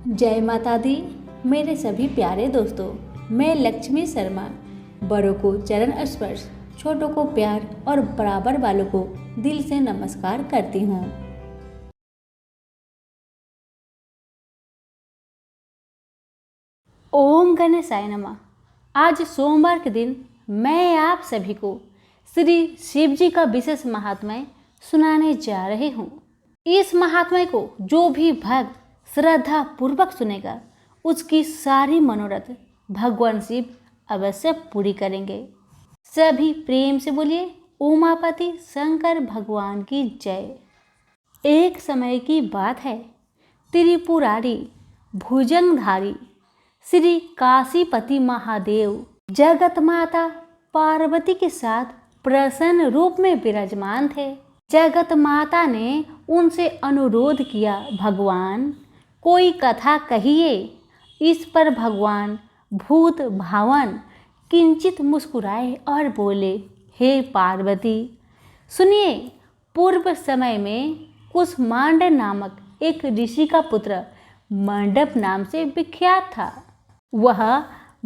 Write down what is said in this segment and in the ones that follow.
जय माता दी। मेरे सभी प्यारे दोस्तों, मैं लक्ष्मी शर्मा बड़ों को चरण स्पर्श, छोटों को प्यार और बराबर वालों को दिल से नमस्कार करती हूँ। ओम गणेशाय नमः। आज सोमवार के दिन मैं आप सभी को श्री शिव जी का विशेष महात्म्य सुनाने जा रही हूँ। इस महात्म्य को जो भी भक्त श्रद्धा पूर्वक सुनेगा उसकी सारी मनोरथ भगवान शिव अवश्य पूरी करेंगे। सभी प्रेम से बोलिए उमापति शंकर भगवान की जय। एक समय की बात है, त्रिपुरारी भुजंगधारी श्री काशीपति महादेव जगत माता पार्वती के साथ प्रसन्न रूप में विराजमान थे। जगत माता ने उनसे अनुरोध किया, भगवान कोई कथा कहिए। इस पर भगवान भूत भावन किंचित मुस्कुराए और बोले, हे पार्वती सुनिए, पूर्व समय में कुसमांड नामक एक ऋषि का पुत्र मंडप नाम से विख्यात था। वह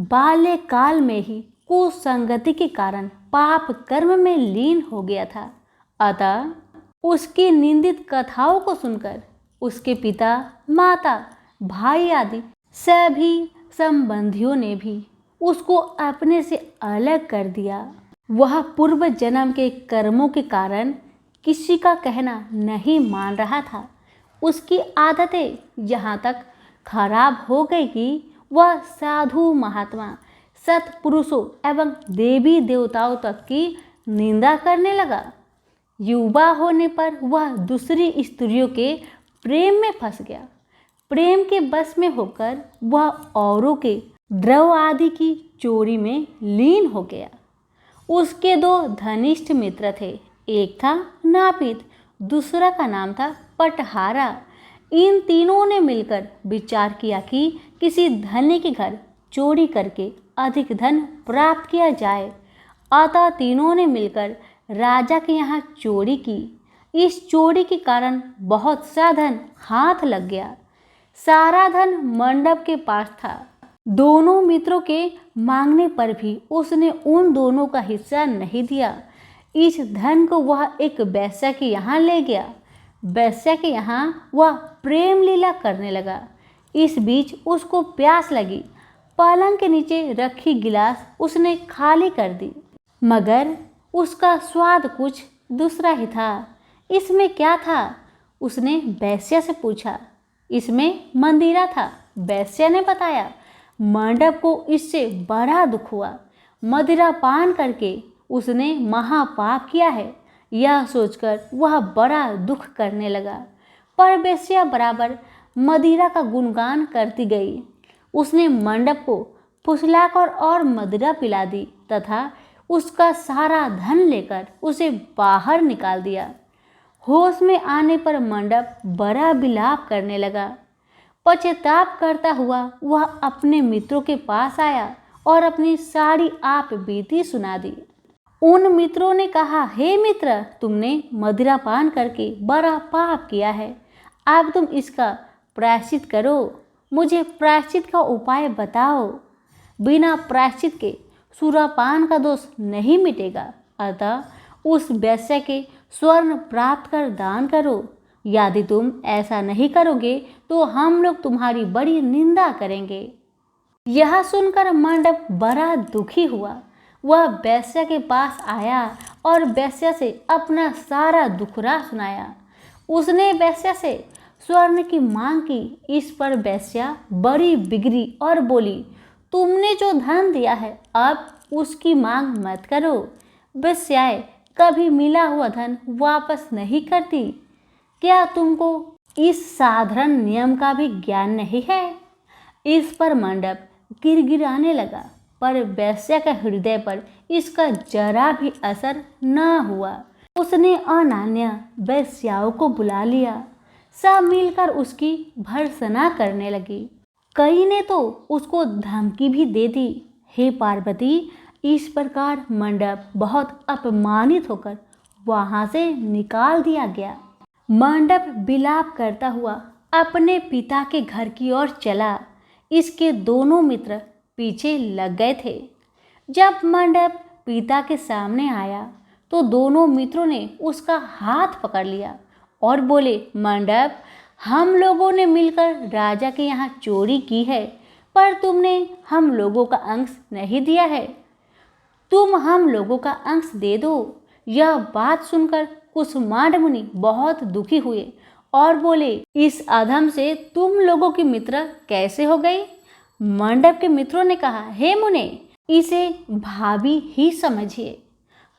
बाल्यकाल में ही कुसंगति के कारण पाप कर्म में लीन हो गया था। अतः उसकी निंदित कथाओं को सुनकर उसके पिता, माता, भाई आदि सभी संबंधियों ने भी उसको अपने से अलग कर दिया। वह पूर्व जन्म के कर्मों के कारण किसी का कहना नहीं मान रहा था। उसकी आदतें यहाँ तक खराब हो गई कि वह साधु महात्मा, सत्पुरुषों एवं देवी देवताओं तक की निंदा करने लगा। युवा होने पर वह दूसरी स्त्रियों के प्रेम में फंस गया। प्रेम के बस में होकर वह औरों के द्रव्य आदि की चोरी में लीन हो गया। उसके दो घनिष्ठ मित्र थे, एक था नापित, दूसरा का नाम था पटहारा। इन तीनों ने मिलकर विचार किया कि किसी धनी के घर चोरी करके अधिक धन प्राप्त किया जाए। अतः तीनों ने मिलकर राजा के यहाँ चोरी की। इस चोरी के कारण बहुत सा धन हाथ लग गया। सारा धन मंडप के पास था। दोनों मित्रों के मांगने पर भी उसने उन दोनों का हिस्सा नहीं दिया। इस धन को वह एक वेश्या के यहाँ ले गया। वेश्या के यहाँ वह प्रेम लीला करने लगा। इस बीच उसको प्यास लगी। पलंग के नीचे रखी गिलास उसने खाली कर दी, मगर उसका स्वाद कुछ दूसरा ही था। इसमें क्या था? उसने वेश्या से पूछा। इसमें मंदिरा था। वेश्या ने बताया। मंडप को इससे बड़ा दुख हुआ। मदिरा पान करके उसने महापाप किया है, यह सोचकर वह बड़ा दुख करने लगा। पर वेश्या बराबर मदिरा का गुणगान करती गई। उसने मंडप को फुसलाकर और मदिरा पिला दी तथा उसका सारा धन लेकर उसे बाहर निकाल दिया। होश में आने पर मंडप बड़ा विलाप करने लगा। पश्चाताप करता हुआ वह अपने मित्रों के पास आया और अपनी सारी आप बीती सुना दी। उन मित्रों ने कहा, हे मित्र, तुमने मदिरा पान करके बड़ा पाप किया है। अब तुम इसका प्रायश्चित करो। मुझे प्रायश्चित का उपाय बताओ। बिना प्रायश्चित के सुरापान का दोष नहीं मिटेगा। अतः उस वेश्या के स्वर्ण प्राप्त कर दान करो। यदि तुम ऐसा नहीं करोगे तो हम लोग तुम्हारी बड़ी निंदा करेंगे। यह सुनकर मंडप बड़ा दुखी हुआ। वह वेश्या के पास आया और वेश्या से अपना सारा दुखड़ा सुनाया। उसने वेश्या से स्वर्ण की मांग की। इस पर वेश्या बड़ी बिगड़ी और बोली, तुमने जो धन दिया है अब उसकी मांग मत करो। वेश्याएं कभी मिला हुआ धन वापस नहीं करती। क्या तुमको इस साधारण नियम का भी ज्ञान नहीं है? इस पर मंडप गिड़गिड़ाने लगा, पर वेश्या के हृदय पर इसका जरा भी असर न हुआ। उसने अनान्या वेश्याओं को बुला लिया। सब मिलकर उसकी भर्त्सना करने लगी। कई ने तो उसको धमकी भी दे दी। हे पार्वती, इस प्रकार मंडप बहुत अपमानित होकर वहां से निकाल दिया गया। मंडप विलाप करता हुआ अपने पिता के घर की ओर चला। इसके दोनों मित्र पीछे लग गए थे। जब मंडप पिता के सामने आया तो दोनों मित्रों ने उसका हाथ पकड़ लिया और बोले, मंडप, हम लोगों ने मिलकर राजा के यहाँ चोरी की है, पर तुमने हम लोगों का अंश नहीं दिया है। तुम हम लोगों का अंश दे दो। यह बात सुनकर कुसुमांड मुनि बहुत दुखी हुए और बोले, इस अधम से तुम लोगों की मित्र कैसे हो गई? मंडप के मित्रों ने कहा, हे मुने, इसे भाभी ही समझिए,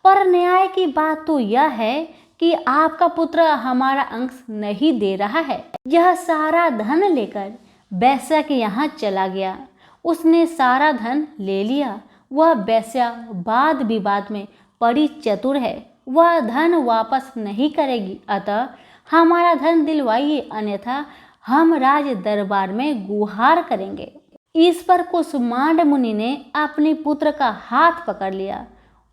पर न्याय की बात तो यह है कि आपका पुत्र हमारा अंश नहीं दे रहा है। यह सारा धन लेकर वेश्या के यहाँ चला गया। उसने सारा धन ले लिया। वह वेश्या वाद विवाद में बड़ी चतुर है। वह धन वापस नहीं करेगी, अतः हमारा धन दिलवाइए, अन्यथा हम राज दरबार में गुहार करेंगे। इस पर कुसुमांड मुनि ने अपने पुत्र का हाथ पकड़ लिया।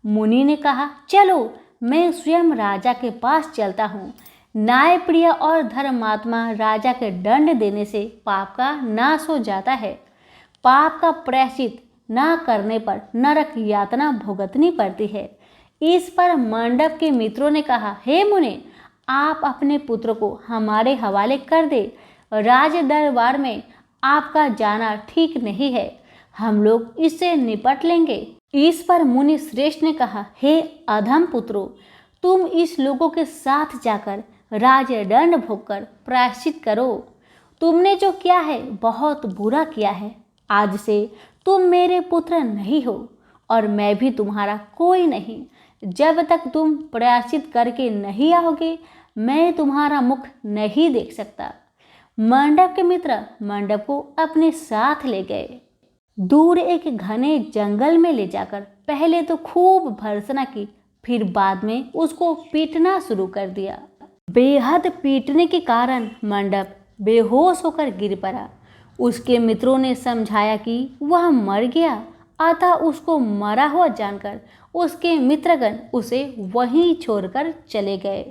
मुनि ने कहा, चलो मैं स्वयं राजा के पास चलता हूँ। न्यायप्रिय और धर्मात्मा राजा के दंड देने से पाप का नाश हो जाता है। पाप का प्रायश्चित न करने पर नरक यातना भुगतनी पड़ती है। इस पर मंडप के मित्रों ने कहा, हे मुने, आप अपने पुत्र को हमारे हवाले कर दे। राज दरबार में आपका जाना ठीक नहीं है। हम लोग इससे निपट लेंगे। इस पर मुनि श्रेष्ठ ने कहा, हे अधम पुत्रों, तुम इस लोगों के साथ जाकर राजदंड भोगकर प्रायश्चित करो। तुमने जो किया है बहुत बुरा किया है। आज से तुम मेरे पुत्र नहीं हो और मैं भी तुम्हारा कोई नहीं। जब तक तुम प्रायश्चित करके नहीं आओगे, मैं तुम्हारा मुख नहीं देख सकता। मंडप के मित्र मंडप को अपने साथ ले गए। दूर एक घने जंगल में ले जाकर पहले तो खूब भर्त्सना की, फिर बाद में उसको पीटना शुरू कर दिया। बेहद पीटने के कारण मंडप बेहोश होकर गिर पड़ा। उसके मित्रों ने समझाया कि वह मर गया, अतः उसको मरा हुआ जानकर उसके मित्रगण उसे वहीं छोड़कर चले गए।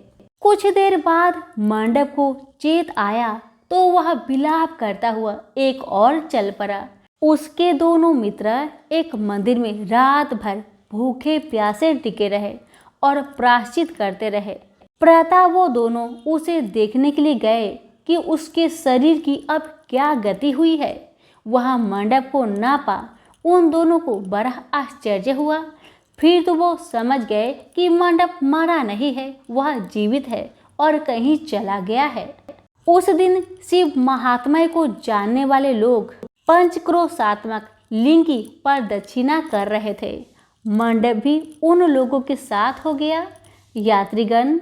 कुछ देर बाद मंडप को चेत आया तो वह विलाप करता हुआ एक और चल पड़ा। उसके दोनों मित्र एक मंदिर में रात भर भूखे प्यासे टिके रहे और प्रायश्चित करते रहे। प्रातः वो दोनों उसे देखने के लिए गए कि उसके शरीर की अब क्या गति हुई है। वह मंडप को ना पा उन दोनों को बड़ा आश्चर्य हुआ। फिर तो वो समझ गए कि मंडप मरा नहीं है, वह जीवित है और कहीं चला गया है। उस दिन शिव महात्म्य को जानने वाले लोग पंचक्रोशात्मक लिंग की प्रदक्षिणा कर रहे थे। मंडप भी उन लोगों के साथ हो गया। यात्रीगण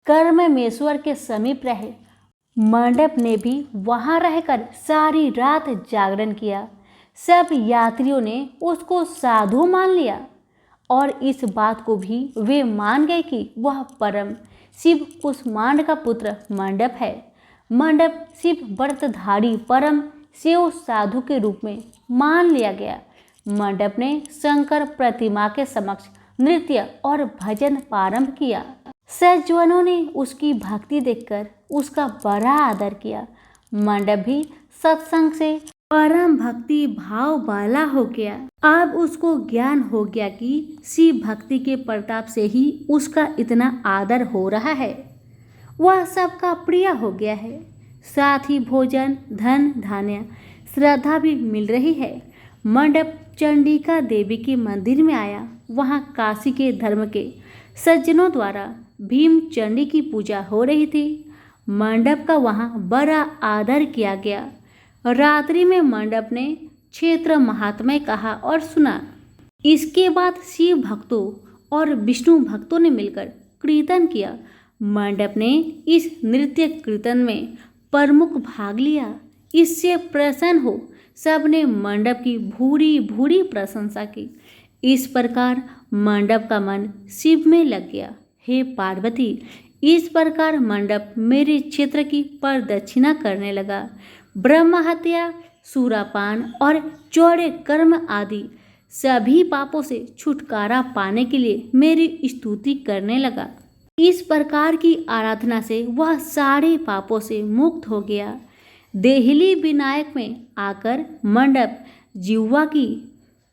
कर्ममेश्वर के समीप रहे। मंडप ने भी वहां रहकर सारी रात जागरण किया। सब यात्रियों ने उसको साधु मान लिया और इस बात को भी वे मान गए कि वह परम शिव कुसुमांड का पुत्र मंडप है। मंडप शिव व्रतधारी परम शिव साधु के रूप में मान लिया गया। मंडप ने शंकर प्रतिमा के समक्ष नृत्य और भजन प्रारंभ किया। सज्जनों ने उसकी भक्ति देखकर उसका बड़ा आदर किया। मंडप भी सत्संग से परम भक्ति भाव वाला हो गया। अब उसको ज्ञान हो गया कि शिव भक्ति के प्रताप से ही उसका इतना आदर हो रहा है। वह सबका प्रिय हो गया है। साथ ही भोजन, धन, धान्य, श्रद्धा भी मिल रही है। मंडप चंडिका देवी के मंदिर में आया। वहाँ काशी के धर्म के सज्जनों द्वारा भीम चंडी की पूजा हो रही थी। मंडप का वहाँ बड़ा आदर किया गया। रात्रि में मंडप ने क्षेत्र महात्म्य कहा और सुना। इसके बाद शिव भक्तों और विष्णु भक्तों ने मिलकर कीर्तन किया। मंडप ने इस नृत्य कीर्तन में प्रमुख भाग लिया। इससे प्रसन्न हो सबने मंडप की भूरी भूरी प्रशंसा की। इस प्रकार मंडप का मन शिव में लग गया। हे पार्वती, इस प्रकार मंडप मेरे क्षेत्र की प्रदक्षिणा करने लगा। ब्रह्म हत्या, सूरापान और चौड़े कर्म आदि सभी पापों से छुटकारा पाने के लिए मेरी स्तुति करने लगा। इस प्रकार की आराधना से वह सारे पापों से मुक्त हो गया। देहली विनायक में आकर मंडप जिह्वा की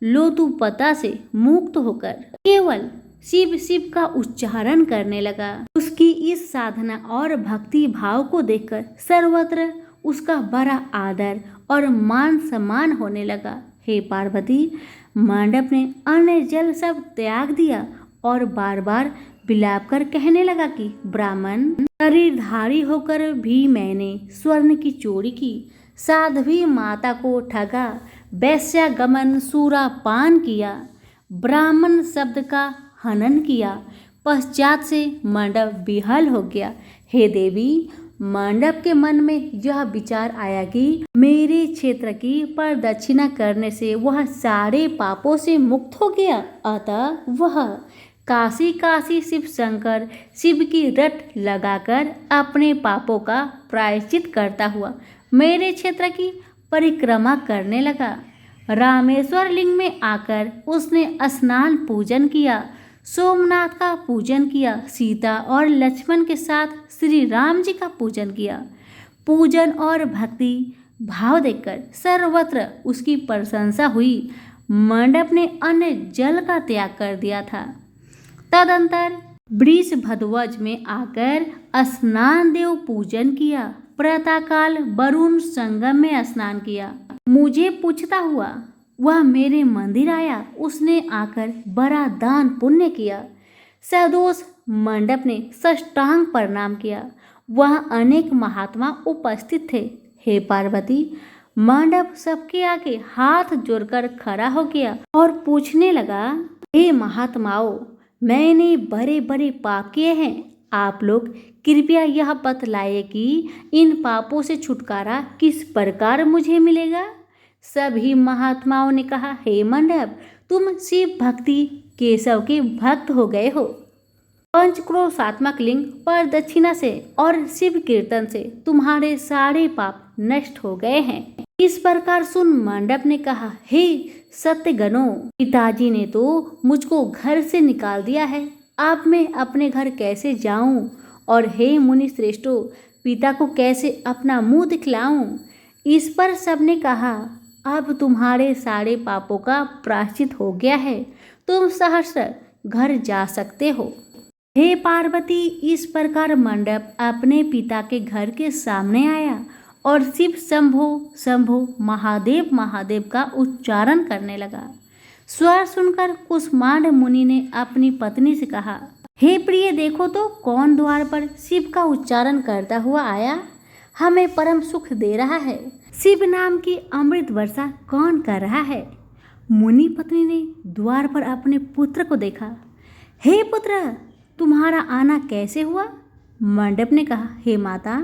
लोतुपता से मुक्त होकर केवल शिव शिव का उच्चारण करने लगा। उसकी इस साधना और भक्ति भाव को देखकर सर्वत्र उसका बड़ा आदर और मान सम्मान होने लगा। हे पार्वती, मंडप ने अन्न जल सब त्याग दिया और बार बार विलाप कर कहने लगा कि ब्राह्मण शरीरधारी होकर भी मैंने स्वर्ण की चोरी की, साध्वी माता को ठगा, वैश्यागमन सूरापान किया, ब्राह्मण शब्द का हनन किया। पश्चात से मंडप विहल हो गया। हे देवी, मंडप के मन में यह विचार आया कि मेरे क्षेत्र की प्रदक्षिणा करने से वह सारे पापों से मुक्त हो गया, अतः वह काशी काशी शिव शंकर शिव की रट लगाकर अपने पापों का प्रायश्चित करता हुआ मेरे क्षेत्र की परिक्रमा करने लगा। रामेश्वर लिंग में आकर उसने स्नान पूजन किया, सोमनाथ का पूजन किया, सीता और लक्ष्मण के साथ श्री राम जी का पूजन किया। पूजन और भक्ति भाव देखकर सर्वत्र उसकी प्रशंसा हुई। मंडप ने अन्न जल का त्याग कर दिया था। तदंतर वृषभध्वज में आकर स्नान देव पूजन किया, प्रातःकाल वरुण संगम में स्नान किया। मुझे पूछता हुआ वह मेरे मंदिर आया, उसने आकर बड़ा दान पुण्य किया। सदोष मंडप ने साष्टांग प्रणाम किया। वह अनेक महात्मा उपस्थित थे। हे पार्वती, मंडप सबके आगे हाथ जोड़कर खड़ा हो गया और पूछने लगा, हे महात्माओं, मैंने बड़े बड़े पाप किए हैं, आप लोग कृपया यह बतलाइए कि इन पापों से छुटकारा किस प्रकार मुझे मिलेगा। सभी महात्माओं ने कहा, हे मंडप, तुम शिव भक्ति केशव के भक्त हो गए हो। पंचक्रोशात्मक लिंग पर दक्षिणा से और शिव कीर्तन से तुम्हारे सारे पाप नष्ट हो गए हैं। इस प्रकार सुन मंडप ने कहा, हे सत्यगणों, पिताजी ने तो मुझको घर से निकाल दिया है, अब मैं अपने घर कैसे जाऊं? और हे मुनि श्रेष्ठों, पिता को कैसे अपना मुंह दिखलाऊं? इस पर सबने कहा, अब तुम्हारे सारे पापों का प्रायश्चित हो गया है, तुम सहर्ष घर जा सकते हो। हे पार्वती, इस प्रकार मंडप अपने पिता के घर के सामने आया और शिव शंभो शंभो महादेव महादेव का उच्चारण करने लगा। स्वर सुनकर कुष्मांड मुनि ने अपनी पत्नी से कहा, हे प्रिय, देखो तो कौन द्वार पर शिव का उच्चारण करता हुआ आया, हमें परम सुख दे रहा है। शिव नाम की अमृत वर्षा कौन कर रहा है? मुनि पत्नी ने द्वार पर अपने पुत्र को देखा। हे पुत्र, तुम्हारा आना कैसे हुआ? मंडप ने कहा, हे माता,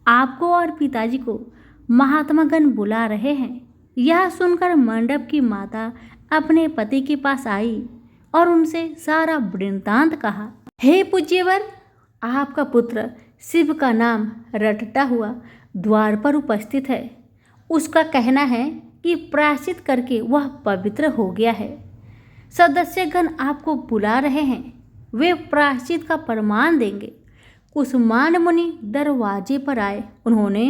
आपको और पिताजी को महात्मागण बुला रहे हैं। यह सुनकर मंडप की माता अपने पति के पास आई और उनसे सारा वृत्तांत कहा। हे पूज्यवर, आपका पुत्र शिव का नाम रटता हुआ द्वार पर उपस्थित है। उसका कहना है कि प्रायश्चित करके वह पवित्र हो गया है। सदस्यगण आपको बुला रहे हैं, वे प्रायश्चित का प्रमाण देंगे। कुष्मांड मुनि दरवाजे पर आए। उन्होंने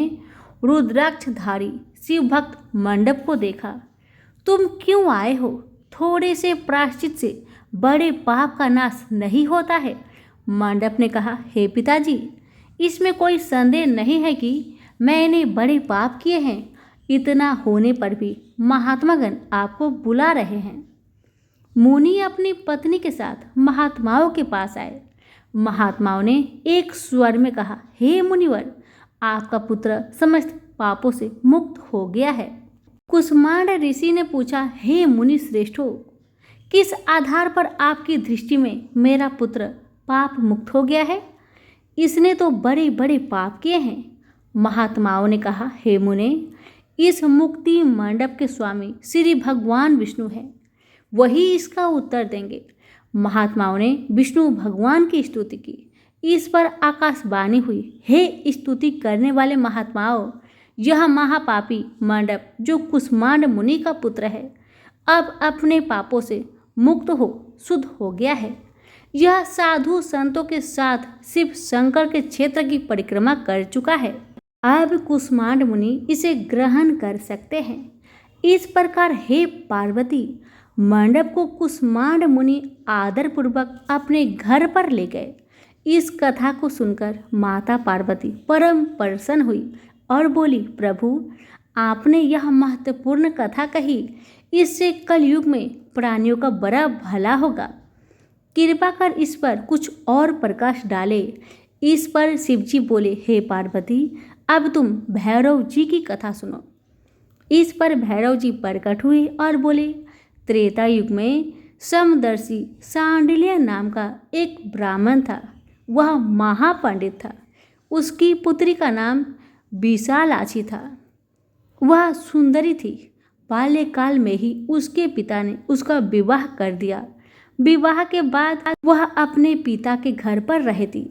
रुद्राक्षधारी शिव भक्त मंडप को देखा। तुम क्यों आए हो? थोड़े से प्रायश्चित से बड़े पाप का नाश नहीं होता है। मंडप ने कहा, हे पिताजी, इसमें कोई संदेह नहीं है कि मैंने बड़े पाप किए हैं। इतना होने पर भी महात्मागण आपको बुला रहे हैं। मुनि अपनी पत्नी के साथ महात्माओं के पास आए। महात्माओं ने एक स्वर में कहा, हे मुनिवर, आपका पुत्र समस्त पापों से मुक्त हो गया है। कुष्मांड ऋषि ने पूछा, हे मुनि श्रेष्ठों, किस आधार पर आपकी दृष्टि में मेरा पुत्र पाप मुक्त हो गया है? इसने तो बड़े बड़े पाप किए हैं। महात्माओं ने कहा, हे मुने, इस मुक्ति मंडप के स्वामी श्री भगवान विष्णु हैं, वही इसका उत्तर देंगे। महात्माओं ने विष्णु भगवान की स्तुति की। इस पर आकाशवाणी हुई, हे स्तुति करने वाले महात्माओं, यह महापापी मंडप जो कुष्मांड मुनि का पुत्र है, अब अपने पापों से मुक्त हो शुद्ध हो गया है। यह साधु संतों के साथ शिव शंकर के क्षेत्र की परिक्रमा कर चुका है। अब कुष्मांड मुनि इसे ग्रहण कर सकते हैं। इस प्रकार हे पार्वती, मंडप को कुष्मांड मुनि आदरपूर्वक अपने घर पर ले गए। इस कथा को सुनकर माता पार्वती परम प्रसन्न हुई और बोली, प्रभु आपने यह महत्वपूर्ण कथा कही, इससे कलयुग में प्राणियों का बड़ा भला होगा। कृपा कर इस पर कुछ और प्रकाश डाले। इस पर शिवजी बोले, हे पार्वती, अब तुम भैरव जी की कथा सुनो। इस पर भैरव जी प्रकट हुए और बोले, त्रेता युग में समदर्शी सांडिल्य नाम का एक ब्राह्मण था। वह महापंडित था। उसकी पुत्री का नाम विशालाक्षी था। वह सुंदरी थी। बाल्यकाल में ही उसके पिता ने उसका विवाह कर दिया। विवाह के बाद वह अपने पिता के घर पर रहती।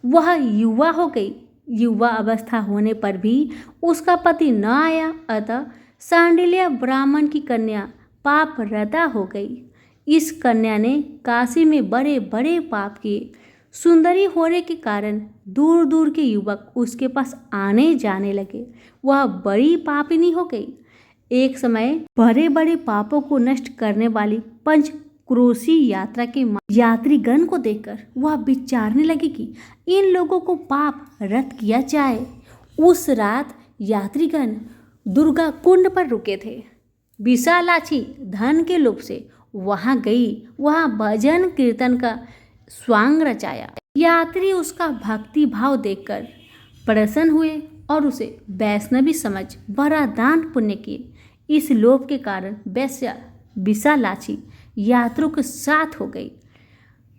वह युवा हो गई। युवा अवस्था होने पर भी उसका पति न आया, अतः सांडिल्य ब्राह्मण की कन्या पापरता हो गई। इस कन्या ने काशी में बड़े बड़े पाप किए। सुंदरी होने के कारण दूर दूर के युवक उसके पास आने जाने लगे। वह बड़ी पापिनी हो गई। एक समय बड़े बड़े पापों को नष्ट करने वाली पंचक्रोशी यात्रा के यात्रीगण को देखकर वह विचारने लगी कि इन लोगों को पाप रत किया जाए। उस रात यात्रीगण दुर्गा कुंड पर रुके थे। विशालाक्षी धन के लोभ से वहां गई। वहां भजन कीर्तन का स्वांग रचाया। यात्री उसका भक्ति भाव देखकर प्रसन्न हुए और उसे वैष्णवी समझ बड़ा दान पुण्य किए। इस लोभ के कारण वैश्या विशालाक्षी यात्रियों के साथ हो गई।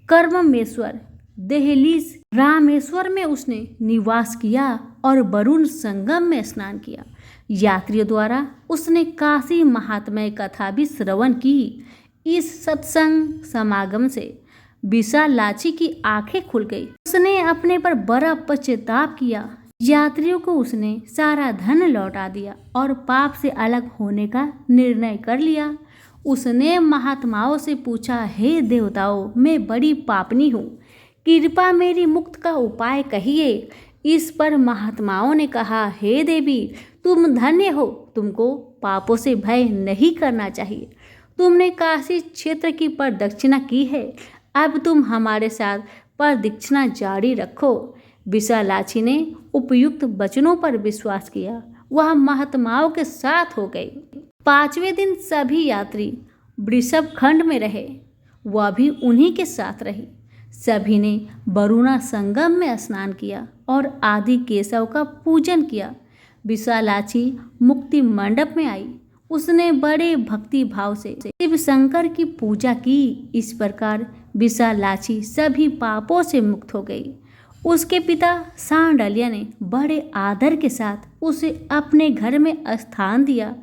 कर्ममेश्वर दहलीज रामेश्वर में उसने निवास किया और वरुण संगम में स्नान किया। यात्रियों द्वारा उसने काशी महात्म्य कथा भी श्रवण की। इस सत्संग समागम से विशालाक्षी की आंखें खुल गई। उसने अपने पर बड़ा पश्चाताप किया। यात्रियों को उसने सारा धन लौटा दिया और पाप से अलग होने का निर्णय कर लिया। उसने महात्माओं से पूछा, हे देवताओं, मैं बड़ी पापनी हूँ, कृपा मेरी मुक्त का उपाय कहिए। इस पर महात्माओं ने कहा, हे देवी, तुम धन्य हो, तुमको पापों से भय नहीं करना चाहिए। तुमने काशी क्षेत्र की प्रदक्षिणा की है, अब तुम हमारे साथ प्रदक्षिणा जारी रखो। विशालाक्षी ने उपयुक्त वचनों पर विश्वास किया। वह महात्माओं के साथ हो गई। 5वें दिन सभी यात्री वृषभ खंड में रहे। वह भी उन्हीं के साथ रही। सभी ने वरुणा संगम में स्नान किया और आदि केशव का पूजन किया। विशालाक्षी मुक्ति मंडप में आई। उसने बड़े भक्ति भाव से शिव शंकर की पूजा की। इस प्रकार विशालाक्षी सभी पापों से मुक्त हो गई। उसके पिता सांडिल्य ने बड़े आदर के साथ उसे अपने घर में स्थान दिया।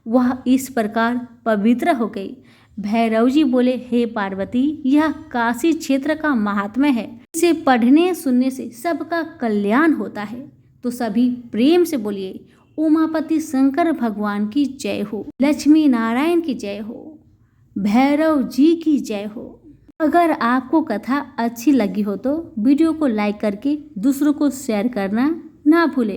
वह इस प्रकार पवित्र हो गई। भैरव जी बोले, हे पार्वती, यह काशी क्षेत्र का महात्म्य है। इसे पढ़ने सुनने से सबका कल्याण होता है। तो सभी प्रेम से बोलिए, उमापति शंकर भगवान की जय हो, लक्ष्मी नारायण की जय हो, भैरव जी की जय हो। अगर आपको कथा अच्छी लगी हो तो वीडियो को लाइक करके दूसरों को शेयर करना ना भूलें।